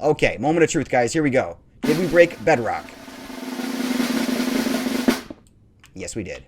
Okay, moment of truth, guys. Here we go. Did we break bedrock? Yes, we did.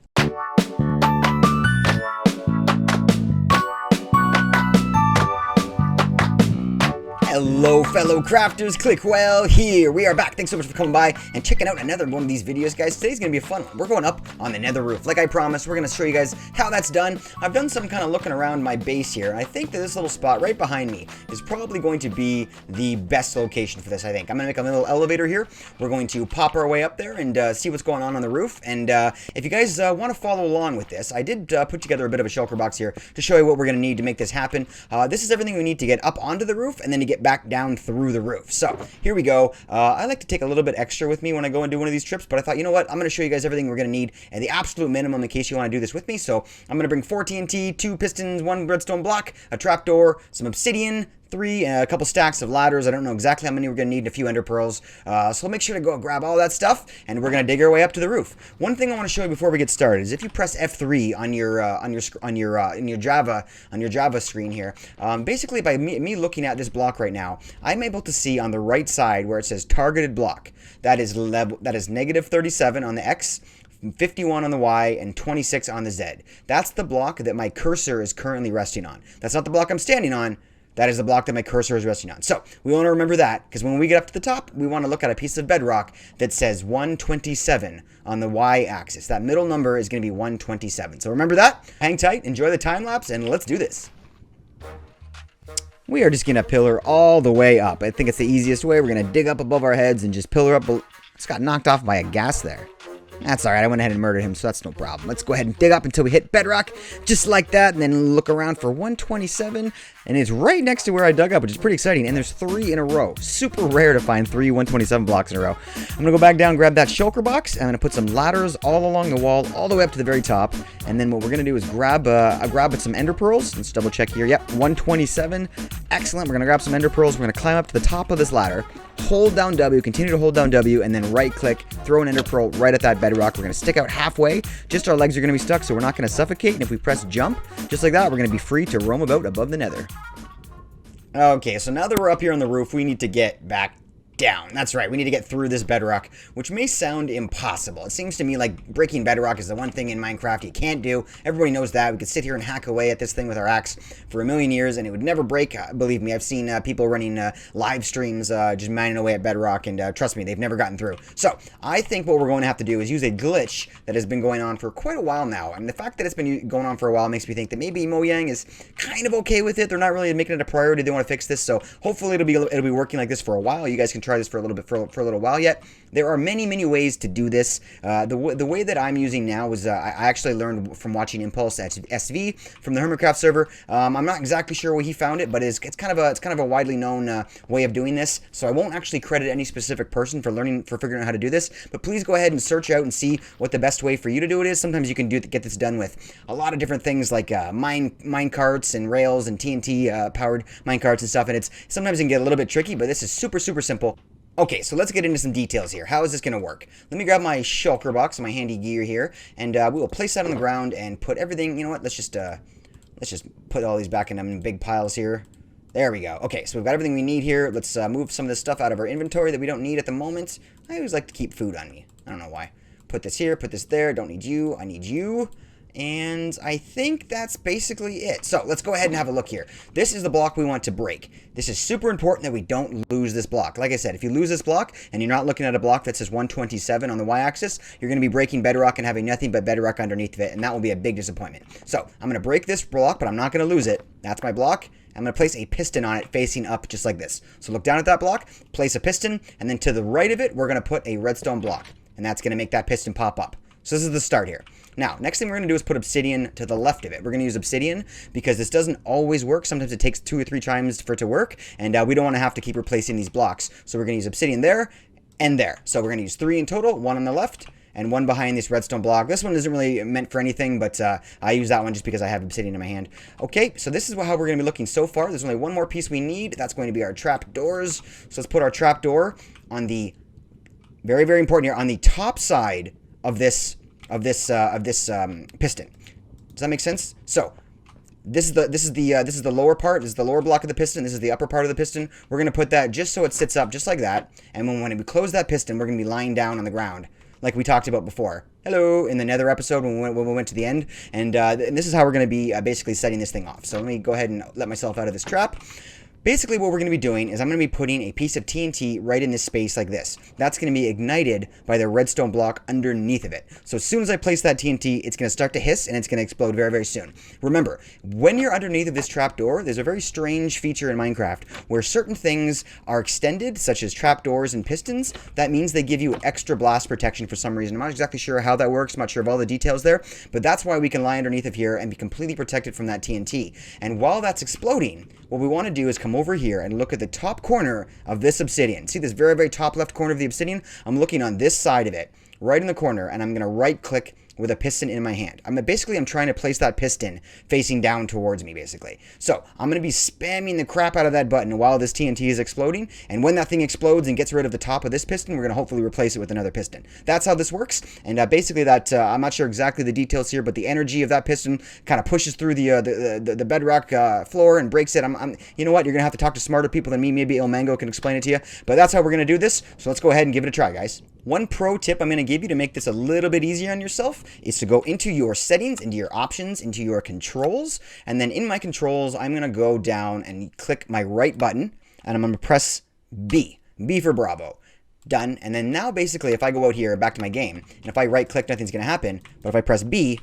Hello, fellow crafters. Clickwell here. We are back. Thanks so much for coming by and checking out another one of these videos, guys. Today's going to be a fun one. We're going up on the nether roof. Like I promised, we're going to show you guys how that's done. I've done some kind of looking around my base here, and I think that this little spot right behind me is probably going to be the best location for this, I think. I'm going to make a little elevator here. We're going to pop our way up there and see what's going on the roof. And if you guys want to follow along with this, I did put together a bit of a shulker box here to show you what we're going to need to make this happen. This is everything we need to get up onto the roof and then to get back down through the roof. So here we go. I like to take a little bit extra with me when I go and do one of these trips, but I thought, you know what, I'm going to show you guys everything we're going to need at the absolute minimum in case you want to do this with me. So I'm going to bring 4 TNT, 2 pistons, 1 redstone block, a trapdoor, some obsidian, 3, and a couple stacks of ladders. I don't know exactly how many we're going to need, and a few ender pearls. So make sure to go grab all that stuff, and we're going to dig our way up to the roof. One thing I want to show you before we get started is if you press F3 on your Java screen here, basically by me looking at this block right now, I'm able to see on the right side where it says targeted block. That is negative 37 on the X, 51 on the Y, and 26 on the Z. That's the block that my cursor is currently resting on. That's not the block I'm standing on. That is the block that my cursor is resting on. So we want to remember that, because when we get up to the top, we want to look at a piece of bedrock that says 127 on the Y-axis. That middle number is going to be 127. So remember that. Hang tight, enjoy the time lapse, and let's do this. We are just going to pillar all the way up. I think it's the easiest way. We're going to dig up above our heads and just pillar up. Just got knocked off by a ghast there. That's alright, I went ahead and murdered him, so that's no problem. Let's go ahead and dig up until we hit bedrock, just like that, and then look around for 127, and it's right next to where I dug up, which is pretty exciting, and there's 3 in a row. Super rare to find 3 127 blocks in a row. I'm going to go back down, grab that shulker box, and I'm going to put some ladders all along the wall, all the way up to the very top, and then what we're going to do is grab some ender pearls. Let's double check here. Yep, 127. Excellent. We're going to grab some ender pearls. We're going to climb up to the top of this ladder, hold down W, continue to hold down W, and then right click, throw an ender pearl right at that bedrock. We're going to stick out halfway. Just our legs are going to be stuck, so we're not going to suffocate. And if we press jump, just like that, we're going to be free to roam about above the nether. Okay, so now that we're up here on the roof, we need to get back down. That's right, we need to get through this bedrock, which may sound impossible. It seems to me like breaking bedrock is the one thing in Minecraft you can't do. Everybody knows that. We could sit here and hack away at this thing with our axe for a million years and it would never break. Believe me, I've seen people running live streams just mining away at bedrock, and trust me, they've never gotten through. So I think what we're going to have to do is use a glitch that has been going on for quite a while now. And the fact that it's been going on for a while makes me think that maybe Mojang is kind of okay with it. They're not really making it a priority. They want to fix this, so hopefully it'll be working like this for a while. You guys can try this for a little bit for a little while yet. There are many ways to do this. The way that I'm using now is I actually learned from watching Impulse SV from the Hermitcraft server. I'm not exactly sure where he found it, but it's kind of a widely known way of doing this. So I won't actually credit any specific person for figuring out how to do this. But please go ahead and search out and see what the best way for you to do it is. Sometimes you can get this done with a lot of different things like mine carts and rails and TNT powered mine carts and stuff. And sometimes it can get a little bit tricky, but this is super simple. Okay, so let's get into some details here. How is this going to work? Let me grab my shulker box, my handy gear here, and we will place that on the ground and put everything. You know what? Let's just put all these back in big piles here. There we go. Okay, so we've got everything we need here. Let's move some of this stuff out of our inventory that we don't need at the moment. I always like to keep food on me. I don't know why. Put this here, put this there. Don't need you. I need you. And I think that's basically it. So let's go ahead and have a look here. This is the block we want to break. This is super important that we don't lose this block. Like I said, if you lose this block and you're not looking at a block that says 127 on the y-axis, you're going to be breaking bedrock and having nothing but bedrock underneath of it, and that will be a big disappointment. So I'm going to break this block, but I'm not going to lose it. That's my block. I'm going to place a piston on it facing up just like this. So look down at that block, place a piston, and then to the right of it, we're going to put a redstone block, and that's going to make that piston pop up. So this is the start here. Now, next thing we're going to do is put obsidian to the left of it. We're going to use obsidian because this doesn't always work. Sometimes it takes 2 or 3 times for it to work, and we don't want to have to keep replacing these blocks. So we're going to use obsidian there and there. So we're going to use 3 in total, 1 on the left and 1 behind this redstone block. This one isn't really meant for anything, but I use that one just because I have obsidian in my hand. Okay, so this is how we're going to be looking so far. There's only one more piece we need. That's going to be our trap doors. So let's put our trap door on the, very important here, on the top side of this piston. Does that make sense? So This is the lower part. This is the lower block of the piston. This is the upper part of the piston. We're gonna put that just so it sits up, just like that. And when we close that piston, we're gonna be lying down on the ground, like we talked about before. Hello, in the nether episode when we went to the end. And this is how we're gonna be basically setting this thing off. So let me go ahead and let myself out of this trap. Basically, what we're going to be doing is I'm going to be putting a piece of TNT right in this space like this. That's going to be ignited by the redstone block underneath of it. So as soon as I place that TNT, it's going to start to hiss and it's going to explode very, very soon. Remember, when you're underneath of this trapdoor, there's a very strange feature in Minecraft where certain things are extended, such as trapdoors and pistons. That means they give you extra blast protection for some reason. I'm not exactly sure how that works. I'm not sure of all the details there, but that's why we can lie underneath of here and be completely protected from that TNT. And while that's exploding, what we want to do is come over here and look at the top corner of this obsidian. See this very, very top left corner of the obsidian? I'm looking on this side of it, right in the corner, and I'm going to right click with a piston in my hand. I'm trying to place that piston facing down towards me, basically. So I'm going to be spamming the crap out of that button while this TNT is exploding. And when that thing explodes and gets rid of the top of this piston, we're going to hopefully replace it with another piston. That's how this works. And basically that, I'm not sure exactly the details here, but the energy of that piston kind of pushes through the bedrock floor and breaks it. You know what? You're going to have to talk to smarter people than me. Maybe Il Mango can explain it to you. But that's how we're going to do this. So let's go ahead and give it a try, guys. One pro tip I'm going to give you to make this a little bit easier on yourself is to go into your settings, into your options, into your controls, and then in my controls, I'm going to go down and click my right button, and I'm going to press B. B for Bravo. Done. And then now basically if I go out here back to my game, and if I right click, nothing's going to happen, but if I press B,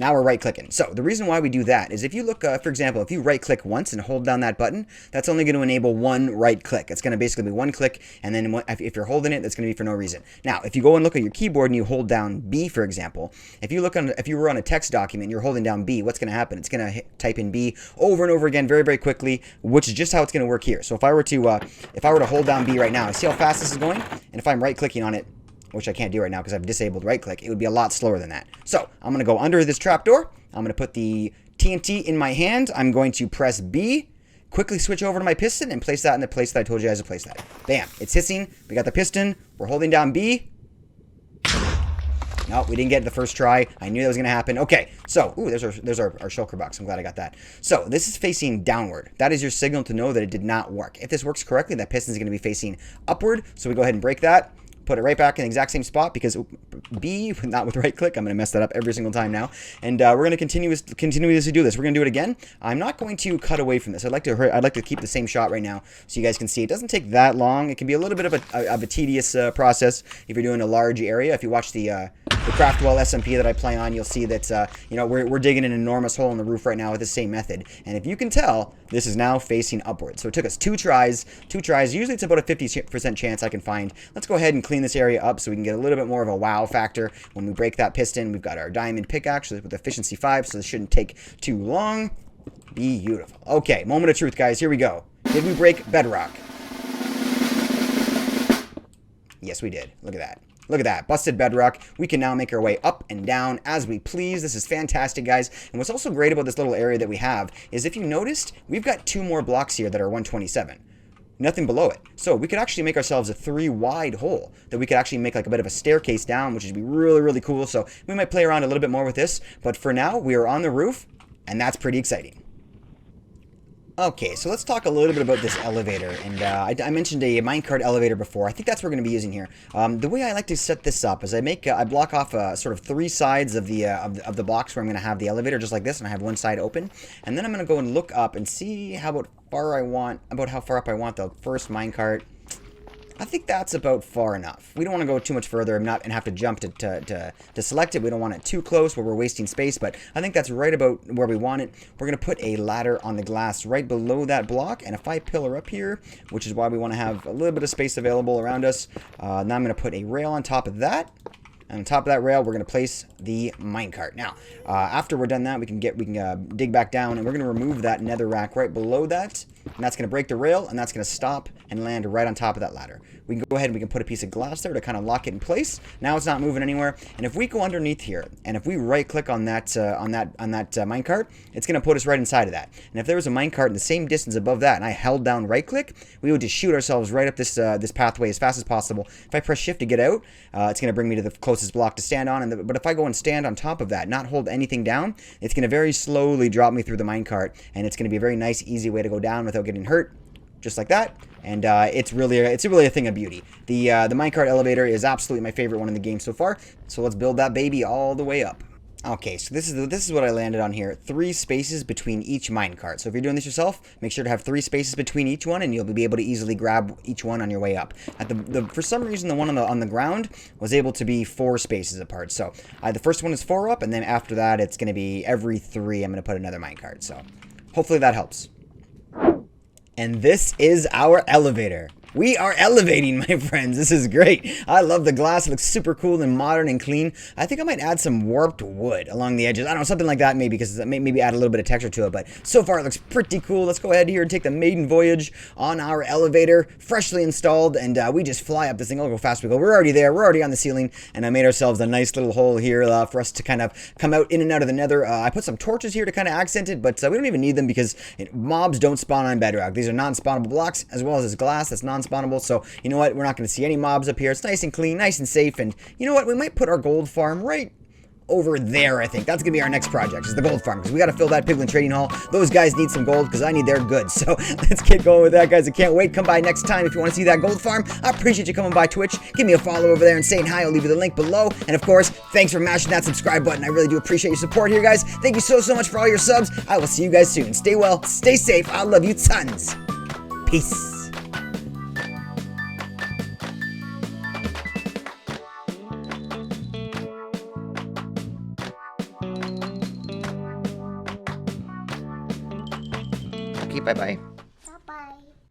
now we're right clicking. So the reason why we do that is if you look, for example, if you right click once and hold down that button, that's only going to enable one right click. It's going to basically be one click, and then if you're holding it, that's going to be for no reason. Now, if you go and look at your keyboard and you hold down B, for example, if you were on a text document and you're holding down B, what's going to happen? It's going to type in B over and over again very, very quickly, which is just how it's going to work here. So if I were to hold down B right now, see how fast this is going? And if I'm right clicking on it, which I can't do right now because I've disabled right click, it would be a lot slower than that. So I'm going to go under this trapdoor. I'm going to put the TNT in my hand. I'm going to press B, quickly switch over to my piston and place that in the place that I told you guys to place that. Bam, it's hissing. We got the piston. We're holding down B. No, we didn't get it the first try. I knew that was going to happen. Okay, so, there's our shulker box. I'm glad I got that. So, this is facing downward. That is your signal to know that it did not work. If this works correctly, that piston is going to be facing upward. So, we go ahead and break that. Put it right back in the exact same spot because B, not with right click. I'm going to mess that up every single time now. And we're going to continuously do this. We're going to do it again. I'm not going to cut away from this. I'd like to keep the same shot right now so you guys can see. It doesn't take that long. It can be a little bit of a tedious process if you're doing a large area. If you watch the Craftwell SMP that I play on, you'll see that we're digging an enormous hole in the roof right now with the same method. And if you can tell, this is now facing upward. So it took us two tries. Usually it's about a 50% chance I can find. Let's go ahead and clean this area up so we can get a little bit more of a wow factor when we break that piston. We've got our diamond pickaxe with efficiency 5, so this shouldn't take too long. Beautiful. Okay, moment of truth, guys. Here we go. Did we break bedrock? Yes, we did. Look at that. Look at that, busted bedrock. We can now make our way up and down as we please. This is fantastic, guys. And what's also great about this little area that we have is if you noticed, we've got 2 more blocks here that are 127. Nothing below it. So we could actually make ourselves a 3 wide hole that we could actually make like a bit of a staircase down, which would be really, really cool. So we might play around a little bit more with this. But for now, we are on the roof, and that's pretty exciting. Okay, so let's talk a little bit about this elevator, and I mentioned a minecart elevator before. I think that's what we're going to be using here. The way I like to set this up is I block off sort of 3 sides of the box where I'm going to have the elevator just like this, and I have one side open, and then I'm going to go and look up and see how far up I want the first minecart. I think that's about far enough. We don't want to go too much further and have to jump to select it. We don't want it too close where we're wasting space, but I think that's right about where we want it. We're going to put a ladder on the glass right below that block, and if I pillar up here, which is why we want to have a little bit of space available around us, now I'm going to put a rail on top of that. And on top of that rail, we're going to place the minecart. Now, after we're done that, we can dig back down, and we're going to remove that nether rack right below that. and that's going to break the rail, and that's going to stop and land right on top of that ladder. We can go ahead and we can put a piece of glass there to kind of lock it in place. Now it's not moving anywhere. And if we go underneath here, and if we right-click on that minecart, it's going to put us right inside of that. And if there was a minecart in the same distance above that, and I held down right-click, we would just shoot ourselves right up this pathway as fast as possible. If I press shift to get out, it's going to bring me to the closest block to stand on. But if I go and stand on top of that, not hold anything down, it's going to very slowly drop me through the minecart, and it's going to be a very nice, easy way to go down without getting hurt, just like that. And it's really a thing of beauty. The Minecart Elevator is absolutely my favorite one in the game so far. So let's build that baby all the way up. Okay, so this is what I landed on here. 3 spaces between each minecart. So if you're doing this yourself, make sure to have 3 spaces between each one, and you'll be able to easily grab each one on your way up. For some reason, the one on the ground was able to be 4 spaces apart. So the first one is 4 up, and then after that, it's going to be every 3. I'm going to put another minecart. So hopefully that helps. And this is our elevator. We are elevating, my friends. This is great. I love the glass. It looks super cool and modern and clean. I think I might add some warped wood along the edges. I don't know, something like that maybe, because maybe add a little bit of texture to it. But so far, it looks pretty cool. Let's go ahead here and take the maiden voyage on our elevator, freshly installed, and we just fly up this thing. Look how fast we go. We're already there. We're already on the ceiling, and I made ourselves a nice little hole here for us to kind of come out in and out of the nether. I put some torches here to kind of accent it, but we don't even need them because mobs don't spawn on Bedrock. These are non-spawnable blocks, as well as this glass that's non-spawnable. So you know what, we're not going to see any mobs up here. It's nice and clean, nice and safe. And you know what, we might put our gold farm right over there. I think that's gonna be our next project, is the gold farm, because we got to fill that piglin trading hall. Those guys need some gold because I need their goods. So let's get going with that, guys. I can't wait. Come by next time if you want to see that gold farm. I appreciate you coming by Twitch. Give me a follow over there and saying hi. I'll leave you the link below. And of course, thanks for mashing that subscribe button. I really do appreciate your support here, guys. Thank you so much for all your subs. I will see you guys soon. Stay well, stay safe. I love you tons. Peace. Okay, bye-bye.